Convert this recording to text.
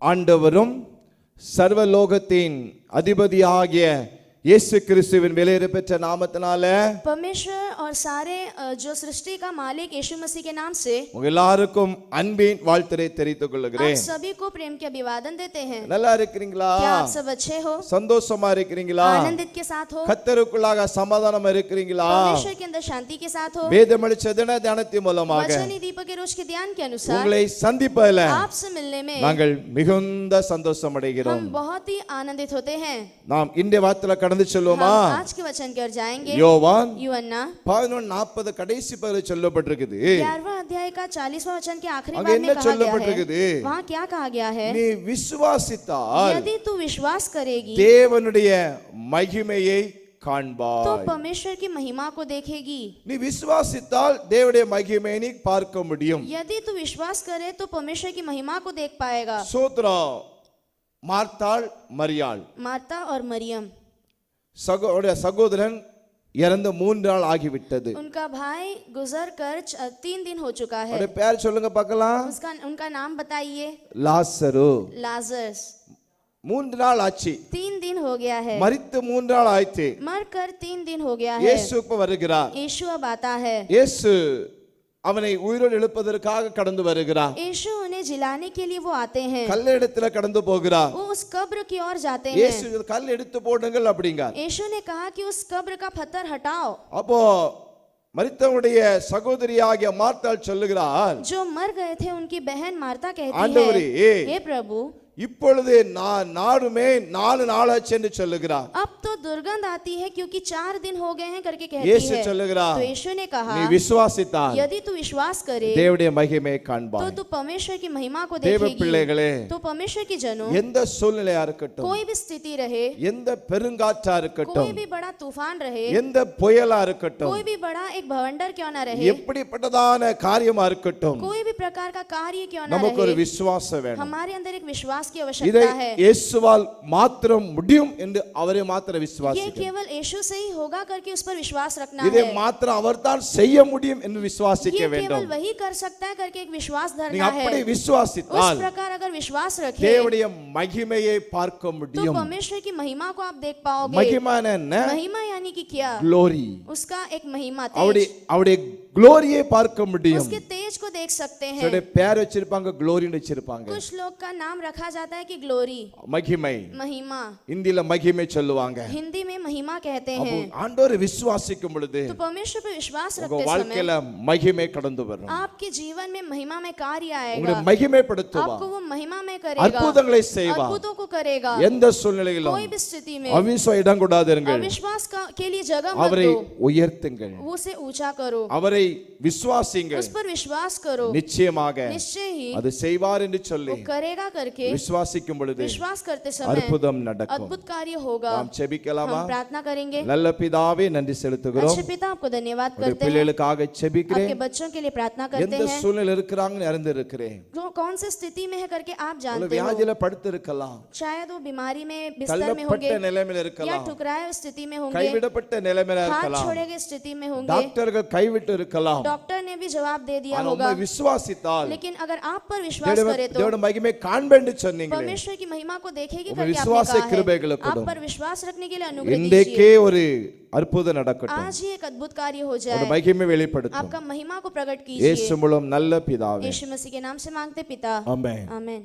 ஆண்டவரும் சர்வலோகத்தின் அதிபதியாகிய இயேசு கிறிஸ்துவின் விலையேற பெற்ற நாமத்தினால परमेश्वर और सारे जो सृष्टि का मालिक यीशु मसीह के नाम से உங்க எல்லாருக்கும் அன்பின் வாழ்த்துரை தெரிவித்துக் आप கொள்கிறேன். सभी को प्रेम के अभिवादन देते हैं। நல்லா இருக்கிறீங்களா? क्या आप सब अच्छे हो? சந்தோஷமா இருக்கிறீங்களா? आनंदित के साथ हो? கர்த்தருக்குள்ளாக சமாதானமா இருக்கிறீங்களா? परमेश्वर के अंदर शांति के साथ हो? வேதமளிச்ச தின தியானத்தின் மூலமாக वचनी दीपक के रोज के ध्यान के अनुसार உங்களை சந்திப்பதில் आपसे मिलने में நாங்கள் மிகுந்த சந்தோஷம் அடைகிறோம். हम बहुत ही आनंदित होते हैं। நாம் இந்த வார்த்தையில கடந்து செல்வோமா? हम आज के वचन की ओर जाएंगे। யோவான் यूहन्ना 11:40 கடைசி பகுதியில் சொல்லப்பட்டிருக்குது. 11वां अध्याय का 40वां वचन के आखिरी அங்க भाग என்ன में कहा गया சொல்லப்பட்டிருக்குது? है, वहाँ क्या कहा गया है? நீ விசுவாசித்தால் यदि तू विश्वास करेगी தேவனுடைய மகிமையை காண்பாய். तो परमेश्वर की महिमा को देखेगी। நீ விசுவாசித்தால் தேவனுடைய மகிமையை நீ பார்க்க முடியும். यदि तू विश्वास करे तो परमेश्वर की महिमा को देख पाएगा। சோத்ரா மார்த்தாள் மரியாள் मार्ता और मरियम, சகோதரன் இறந்து 3 நாள் ஆகிவிட்டது. उनका भाई गुजर कर 3 दिन हो चुका है। அவருடைய பேர் சொல்லுங்க பார்க்கலாம். उनका नाम बताइए। லாசரு. लाजरस। 3 நாள் ஆச்சு. 3 दिन हो गया है। மரித்து 3 நாள் ஆயிற்று. मरकर 3 दिन हो गया है। இயேசு இப்ப வருகிறார். यीशु अब आता है। இயேசு அவனை உயிரோடு எழுப்பதற்காக கடந்து வருகிறார். यीशु उन्हें जिलाने के लिए वो आते हैं। கல்ல இடத்துல கடந்து போகிறார். वो उस कब्र की ओर जाते हैं। இயேசு கல் எடுத்து போடுங்கள் அப்படிங்கார். यीशु ने कहा कि उस कब्र का पत्थर हटाओ। அப்போ மரித்தவனுடைய சகோதரியாகிய மார்த்தாள் சொல்லுகிறாள், जो मर गए थे उनकी बहन मार्ता कहती ஆண்டவரே, है, हे प्रभु, இப்பொழுது நாடுமே 4 நாளாச்சு என்று சொல்லுகிறார். अब तो दुर्गंध आती है क्योंकि 4 दिन हो गए हैं करके कहती இயேசு है। சொல்லுகிறார், तो यीशु ने कहा, நீ விசுவாசித்தால் यदि तू विश्वास करे தேவனுடைய மகிமையை तो காண்பாய். तू परमेश्वर की महिमा को தேவ देखेगी। பிள்ளைகளே, तो परमेश्वर की जनों, எந்த சூழ்நிலையா இருக்கட்டும், कोई भी स्थिति रहे, எந்த பெருங்காற்றா कोई இருக்கட்டும், भी बड़ा तूफान रहे, எந்த புயலா இருக்கட்டும், कोई भी बड़ा एक भवंडर क्यों ना रहे, எப்படிப்பட்டதான காரியமா இருக்கட்டும், कोई भी प्रकार का कार्य क्यों ना நமக்கு ஒரு रहे, விசுவாசம் வேணும். हमारे अंदर एक विश्वास की இதை आवश्यकता है। இயேசுவால் மாத்திரம் முடியும் என்று அவரை மாத்திர ये விசுவாசிக்க, केवल यीशु से ही होगा करके उस पर विश्वास रखना இதை है। மாத்திரம் அவர்தான் செய்ய முடியும் என்று விசுவாசிக்க ये வேண்டும். केवल वही कर सकता है करके एक विश्वास நீங்க धरना அப்படி है। उस விசுவாசித்தால் प्रकार अगर विश्वास रखे தேவனுடைய மகிமையை பார்க்க तो முடியும். परमेश्वर की महिमा को आप देख पाओगे। மகிமைனா என்ன? महिमा यानी कि क्या? க்ளோரி. उसका एक महिमा, அவருடைய तेज, அவருடைய க்ளோரியை பார்க்க முடியும். उसके तेज को देख सकते हैं। சில பேர் வச்சிருப்பாங்க, க்ளோரின்னு வச்சிருப்பாங்க. कुछ लोग का नाम रखा जाता है कि ग्लोरी, மகிமை, महिमा, இந்தியில மகிமை சொல்லுவாங்க. हिंदी में महिमा कहते அப்போ हैं। ஆண்டவரை விசுவாசிக்கும் பொழுது तो परमेश्वर पर विश्वास உங்க रखते समय வாழ்க்கையில மகிமை கடந்து வரும். आपके जीवन में महिमा में कार्य आएगा। உங்களை மகிமைப்படுத்துவா, आपको वो महिमा में करेगा, அற்புதங்களை செய்வா. अद्भुतों को करेगा। எந்த சூழ்நிலையிலும் कोई भी स्थिति में அவிசுவாசம் இடம் கொடாதீர்கள். अविश्वास के लिए जगह मत அவரை दो, உயர்த்துங்கள், उसे ऊंचा करो, அவரை விசுவாசிங்கள். उस पर विश्वास करो, நிச்சயமாக निश्चय ही அது செய்வார் என்று சொல்லி वो करेगा करके விசுவாசிக்கும் பொழுது विश्वास करते समय அற்புதம் நடக்கும். अद्भुत कार्य होगा। நாம் செபிக்கலாமா? हम प्रार्थना करेंगे। நல்ல பிதாவே, நன்றி செலுத்துகிறோம். अच्छे पिता, आपको धन्यवाद உடைய करते हैं। பிள்ளைகளுக்காக செபிக்கிறேன். आपके बच्चों के लिए प्रार्थना करते எந்த हैं। சூழ்நிலை இருக்கிறாங்கன்னு அறிந்து இருக்கிறேன். कौन सी स्थिति में है करके आप ஒரு जानते हो। வியாதியில படுத்து இருக்கலாம், शायद वो बीमारी में बिस्तर में தள்ளப்பட்ட होंगे நிலைமையில या இருக்கலாம், ठुकराए स्थिति में होंगे, கைவிடப்பட்ட நிலைமையில हाथ இருக்கலாம், छोड़े गए स्थिति में होंगे, டாக்டர்கள் கைவிட்டு இருக்கலாம். डॉक्टर ने भी जवाब दे दिया ஆனா होगा। உம்மை விசுவாசித்தால் लेकिन अगर आप पर विश्वास करे तो தேவனுடைய மகிமை காண்பேன்னு சொன்னீங்களே, परमेश्वर की महिमा को देखेगी उम्हें करके विश्वास आपने से कृपைகளை कहा है। आप கொடும். पर विश्वास रखने के लिए अनुग्रह இன்றைக்கே दीजिए। ஒரு அற்புதம் நடக்கட்டும். आज ही एक अद्भुत कार्य हो ஒரு जाए, மகிமை வெளிப்படுத்தும். आपका महिमा को प्रकट இயேசு कीजिए। மூலம் நல்ல பிதாவே, यीशु मसीह के नाम से मांगते पिता, ஆமென். आमीन।